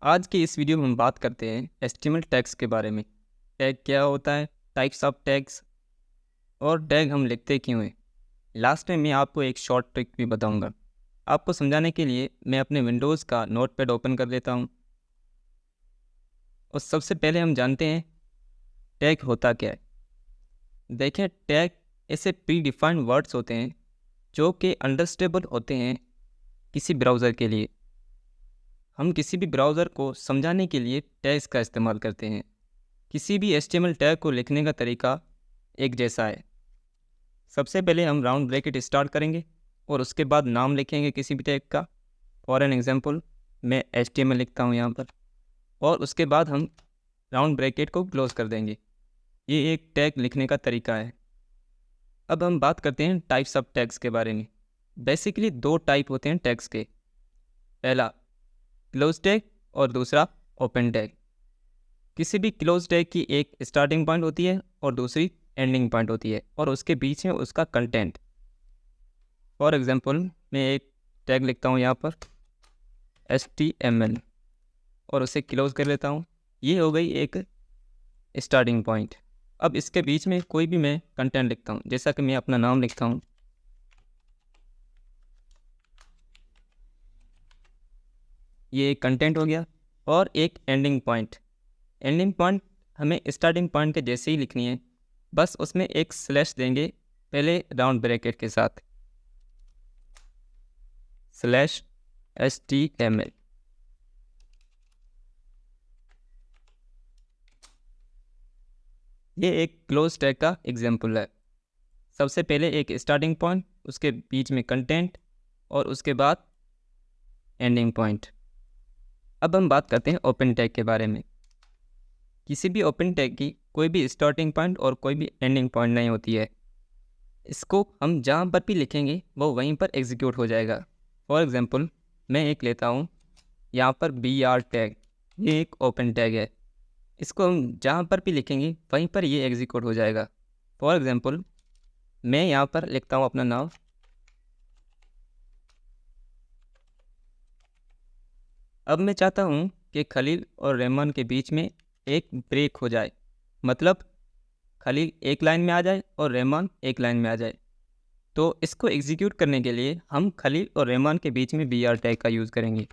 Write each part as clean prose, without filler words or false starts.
आज की इस वीडियो में हम बात करते हैं एचटीएमएल टैग्स के बारे में। टैग क्या होता है, टाइप्स ऑफ टैग्स और टैग हम लिखते क्यों हैं। लास्ट में मैं आपको एक शॉर्ट ट्रिक भी बताऊंगा। आपको समझाने के लिए मैं अपने विंडोज़ का नोटपैड ओपन कर लेता हूं। और सबसे पहले हम जानते हैं टैग होता क्या है। देखें, टैग ऐसे प्री डिफाइंड वर्ड्स होते हैं जो कि अंडरस्टैंडेबल होते हैं किसी ब्राउज़र के लिए। हम किसी भी ब्राउज़र को समझाने के लिए टैग्स का इस्तेमाल करते हैं। किसी भी HTML टैग को लिखने का तरीका एक जैसा है। सबसे पहले हम राउंड ब्रैकेट स्टार्ट करेंगे और उसके बाद नाम लिखेंगे किसी भी टैग का। फॉर एन एग्जांपल मैं HTML लिखता हूँ यहाँ पर, और उसके बाद हम राउंड ब्रैकेट को क्लोज कर देंगे। ये एक टैग लिखने का तरीका है। अब हम बात करते हैं टाइप्स ऑफ टैग्स के बारे में। बेसिकली दो टाइप होते हैं टैग्स के, पहला क्लोज टैग और दूसरा ओपन टैग। किसी भी क्लोज टैग की एक स्टार्टिंग पॉइंट होती है और दूसरी एंडिंग पॉइंट होती है, और उसके बीच में उसका कंटेंट। फॉर एग्जांपल मैं एक टैग लिखता हूँ यहाँ पर HTML और उसे क्लोज कर लेता हूँ। ये हो गई एक स्टार्टिंग पॉइंट। अब इसके बीच में कोई भी मैं कंटेंट लिखता हूँ, जैसा कि मैं अपना नाम लिखता हूँ। ये एक कंटेंट हो गया। और एक एंडिंग पॉइंट। एंडिंग पॉइंट हमें स्टार्टिंग पॉइंट के जैसे ही लिखनी है, बस उसमें एक स्लैश देंगे पहले राउंड ब्रैकेट के साथ, /HTML। ये एक क्लोज टैग का एग्जाम्पल है। सबसे पहले एक स्टार्टिंग पॉइंट, उसके बीच में कंटेंट और उसके बाद एंडिंग पॉइंट। अब हम बात करते हैं ओपन टैग के बारे में। किसी भी ओपन टैग की कोई भी स्टार्टिंग पॉइंट और कोई भी एंडिंग पॉइंट नहीं होती है। इसको हम जहाँ पर भी लिखेंगे वो वहीं पर एग्जीक्यूट हो जाएगा। फॉर एग्जांपल मैं एक लेता हूँ यहाँ पर BR टैग। ये एक ओपन टैग है। इसको हम जहाँ पर भी लिखेंगे वहीं पर ये एग्जीक्यूट हो जाएगा। फॉर एग्जांपल मैं यहाँ पर लिखता हूँ अपना नाम। अब मैं चाहता हूँ कि खलील और रहमान के बीच में एक ब्रेक हो जाए, मतलब खलील एक लाइन में आ जाए और रहमान एक लाइन में आ जाए। तो इसको एग्जीक्यूट करने के लिए हम खलील और रहमान के बीच में BR टैग का यूज़ करेंगे।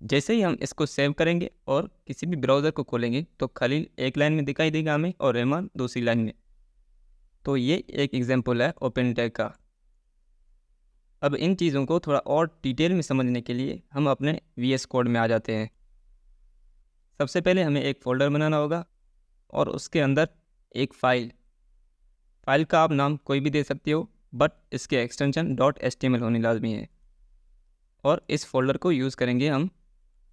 जैसे ही हम इसको सेव करेंगे और किसी भी ब्राउज़र को खोलेंगे तो खलील एक लाइन में दिखाई देगा हमें और रहमान दूसरी लाइन में। तो ये एक एग्जांपल है ओपन टैग का। अब इन चीज़ों को थोड़ा और डिटेल में समझने के लिए हम अपने VS कोड में आ जाते हैं। सबसे पहले हमें एक फ़ोल्डर बनाना होगा और उसके अंदर एक फ़ाइल का आप नाम कोई भी दे सकते हो, बट इसके एक्सटेंशन .html होनी लाजमी है। और इस फोल्डर को यूज़ करेंगे हम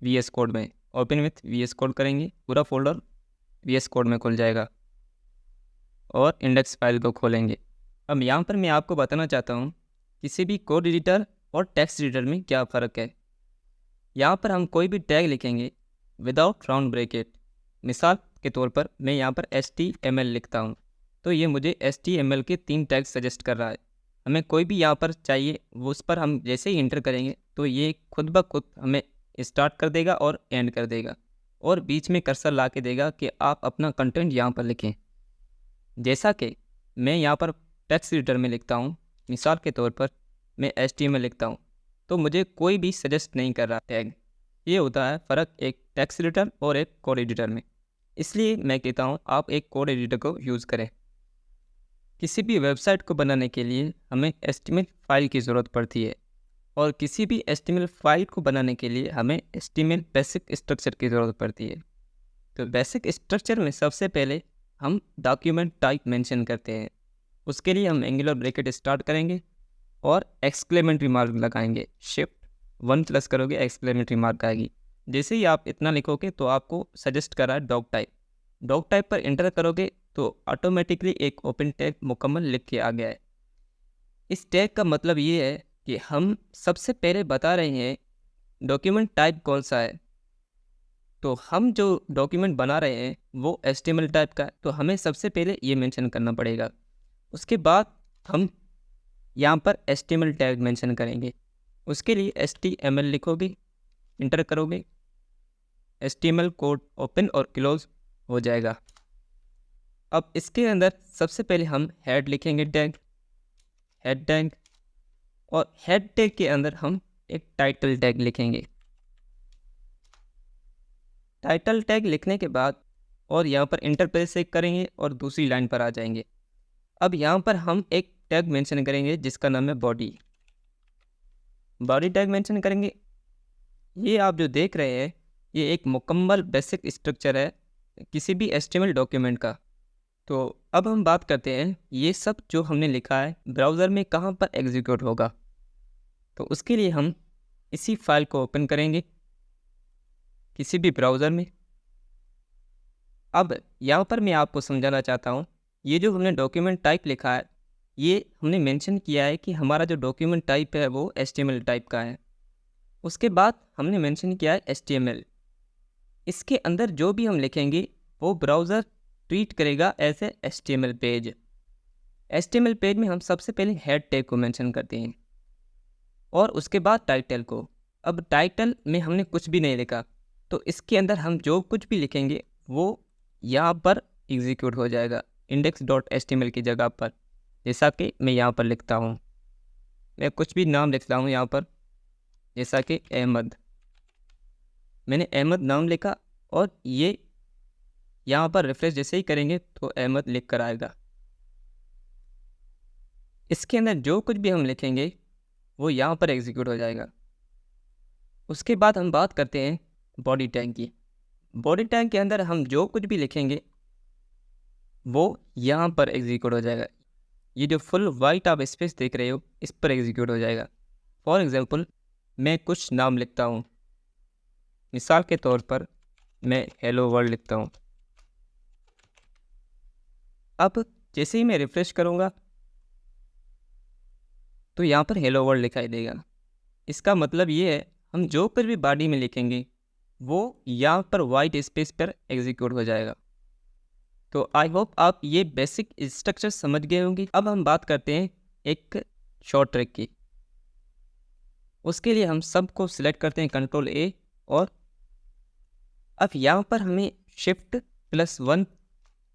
VS कोड में। ओपन विथ VS कोड करेंगे, पूरा फोल्डर VS कोड में खुल जाएगा और इंडेक्स फाइल को खोलेंगे। अब यहाँ पर मैं आपको बताना चाहता हूँ किसी भी कोड एडिटर और टेक्स्ट एडिटर में क्या फ़र्क है। यहाँ पर हम कोई भी टैग लिखेंगे विदाउट राउंड ब्रैकेट। मिसाल के तौर पर मैं यहाँ पर HTML लिखता हूँ, तो ये मुझे HTML के 3 टैग सजेस्ट कर रहा है। हमें कोई भी यहाँ पर चाहिए, वो उस पर हम जैसे ही इंटर करेंगे तो ये खुद ब खुद हमें स्टार्ट कर देगा और एंड कर देगा, और बीच में कर्सर ला के देगा कि आप अपना कंटेंट यहाँ पर लिखें। जैसा कि मैं यहाँ पर टेक्स्ट एडिटर में लिखता हूँ, मिसाल के तौर पर मैं HTML लिखता हूँ, तो मुझे कोई भी सजेस्ट नहीं कर रहा टैग। ये होता है फ़र्क एक टेक्स्ट एडिटर और एक कोड एडिटर में। इसलिए मैं कहता हूँ आप एक कोड एडिटर को यूज़ करें। किसी भी वेबसाइट को बनाने के लिए हमें HTML फाइल की ज़रूरत पड़ती है, और किसी भी HTML फाइल को बनाने के लिए हमें HTML बेसिक स्ट्रक्चर की ज़रूरत पड़ती है। तो बेसिक स्ट्रक्चर में सबसे पहले हम डॉक्यूमेंट टाइप मेंशन करते हैं। उसके लिए हम एंगुलर ब्रैकेट स्टार्ट करेंगे और एक्सक्लेमेटरी मार्क लगाएंगे। Shift 1 प्लस करोगे एक्सक्लेमेटरी मार्क आएगी। जैसे ही आप इतना लिखोगे तो आपको सजेस्ट कर रहा है डॉक टाइप। डॉक टाइप पर एंटर करोगे तो ऑटोमेटिकली एक ओपन टैग मुकम्मल लिख के आ गया है। इस टैग का मतलब ये है कि हम सबसे पहले बता रहे हैं डॉक्यूमेंट टाइप कौन सा है। तो हम जो डॉक्यूमेंट बना रहे हैं वो HTML टाइप का है, तो हमें सबसे पहले ये मेंशन करना पड़ेगा। उसके बाद हम यहाँ पर HTML टैग मेंशन करेंगे। उसके लिए HTML लिखोगे इंटर करोगे, HTML कोड ओपन और क्लोज हो जाएगा। अब इसके अंदर सबसे पहले हम हेड लिखेंगे, हेड टैग, और हेड टैग के अंदर हम एक टाइटल टैग लिखेंगे। टाइटल टैग लिखने के बाद और यहाँ पर इंटर प्रेस करेंगे और दूसरी लाइन पर आ जाएंगे। अब यहाँ पर हम एक टैग मेंशन करेंगे जिसका नाम है बॉडी टैग मेंशन करेंगे। ये आप जो देख रहे हैं ये एक मुकम्मल बेसिक स्ट्रक्चर है किसी भी HTML डॉक्यूमेंट का। तो अब हम बात करते हैं ये सब जो हमने लिखा है ब्राउज़र में कहाँ पर एग्जीक्यूट होगा। तो उसके लिए हम इसी फाइल को ओपन करेंगे किसी भी ब्राउज़र में। अब यहाँ पर मैं आपको समझाना चाहता हूँ, ये जो हमने डॉक्यूमेंट टाइप लिखा है ये हमने मेंशन किया है कि हमारा जो डॉक्यूमेंट टाइप है वो HTML टाइप का है। उसके बाद हमने मेंशन किया है HTML। इसके अंदर जो भी हम लिखेंगे वो ब्राउज़र ट्रीट करेगा as a HTML page. HTML page में हम सबसे पहले हेड टैग को मेंशन करते हैं और उसके बाद टाइटल को। अब टाइटल में हमने कुछ भी नहीं लिखा तो इसके अंदर हम जो कुछ भी लिखेंगे वो यहाँ पर एग्जीक्यूट हो जाएगा index.html की जगह पर। जैसा कि मैं यहाँ पर लिखता हूँ, मैं कुछ भी नाम लिखता हूँ यहाँ पर, जैसा कि अहमद। मैंने अहमद नाम लिखा और ये यहाँ पर रिफ्रेश जैसे ही करेंगे तो अहमद लिख कर आएगा। इसके अंदर जो कुछ भी हम लिखेंगे वो यहाँ पर एग्जीक्यूट हो जाएगा। उसके बाद हम बात करते हैं बॉडी टैग की। बॉडी टैग के अंदर हम जो कुछ भी लिखेंगे वो यहाँ पर एग्जीक्यूट हो जाएगा। ये जो फुल वाइट आप स्पेस देख रहे हो इस पर एग्जीक्यूट हो जाएगा। फॉर एग्जांपल मैं कुछ नाम लिखता हूँ, मिसाल के तौर पर मैं हेलो वर्ल्ड लिखता हूँ। अब जैसे ही मैं रिफ्रेश करूँगा तो यहाँ पर हेलो वर्ल्ड दिखाई देगा। इसका मतलब ये है हम जो कुछ भी बॉडी में लिखेंगे वो यहाँ पर वाइट स्पेस पर एग्जीक्यूट हो जाएगा। तो आई होप आप ये बेसिक स्ट्रक्चर समझ गए होंगे। अब हम बात करते हैं एक शॉर्ट ट्रिक की। उसके लिए हम सबको सिलेक्ट करते हैं Ctrl+A, और अब यहाँ पर हमें Shift+1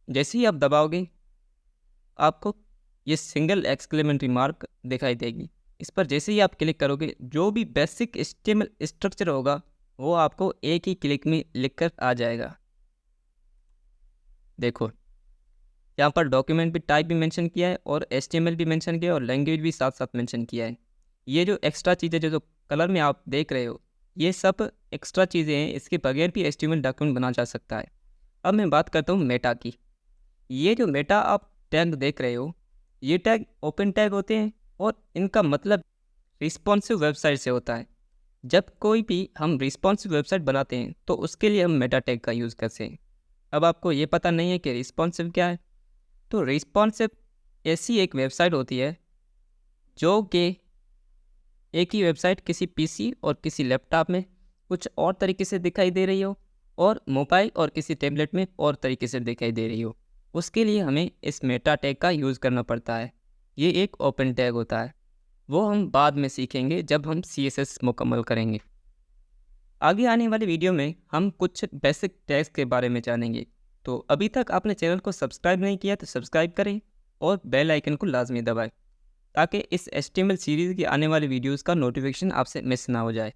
जैसे ही आप दबाओगे आपको ये सिंगल एक्सक्लेमेटरी मार्क दिखाई देगी। इस पर जैसे ही आप क्लिक करोगे जो भी बेसिक HTML स्ट्रक्चर होगा वो आपको एक ही क्लिक में लिखकर आ जाएगा। देखो यहाँ पर डॉक्यूमेंट भी टाइप भी मेंशन किया है और HTML भी मेंशन किया है और लैंग्वेज भी साथ साथ मेंशन किया है। ये जो एक्स्ट्रा चीज़ें जो कलर में आप देख रहे हो ये सब एक्स्ट्रा चीज़ें हैं, इसके बगैर भी HTML डॉक्यूमेंट बना जा सकता है। अब मैं बात करता हूँ मेटा की। ये जो मेटा आप टैग देख रहे हो ये टैग ओपन टैग होते हैं और इनका मतलब रिस्पॉन्सिव वेबसाइट से होता है। जब कोई भी हम रिस्पॉन्सिव वेबसाइट बनाते हैं तो उसके लिए हम मेटा टैग का यूज़ करते हैं। अब आपको ये पता नहीं है कि रिस्पॉन्सिव क्या है, तो रिस्पॉन्सिव ऐसी एक वेबसाइट होती है जो कि एक ही वेबसाइट किसी PC और किसी लैपटॉप में कुछ और तरीके से दिखाई दे रही हो और मोबाइल और किसी टैबलेट में और तरीके से दिखाई दे रही हो। उसके लिए हमें इस मेटा टैग का यूज़ करना पड़ता है। ये एक ओपन टैग होता है, वो हम बाद में सीखेंगे जब हम CSS मुकम्मल करेंगे। आगे आने वाले वीडियो में हम कुछ बेसिक टैग्स के बारे में जानेंगे। तो अभी तक आपने चैनल को सब्सक्राइब नहीं किया तो सब्सक्राइब करें और बेल आइकन को लाजमी दबाएं ताकि इस HTML सीरीज़ की आने वाली वीडियोज़ का नोटिफिकेशन आपसे मिस ना हो जाए।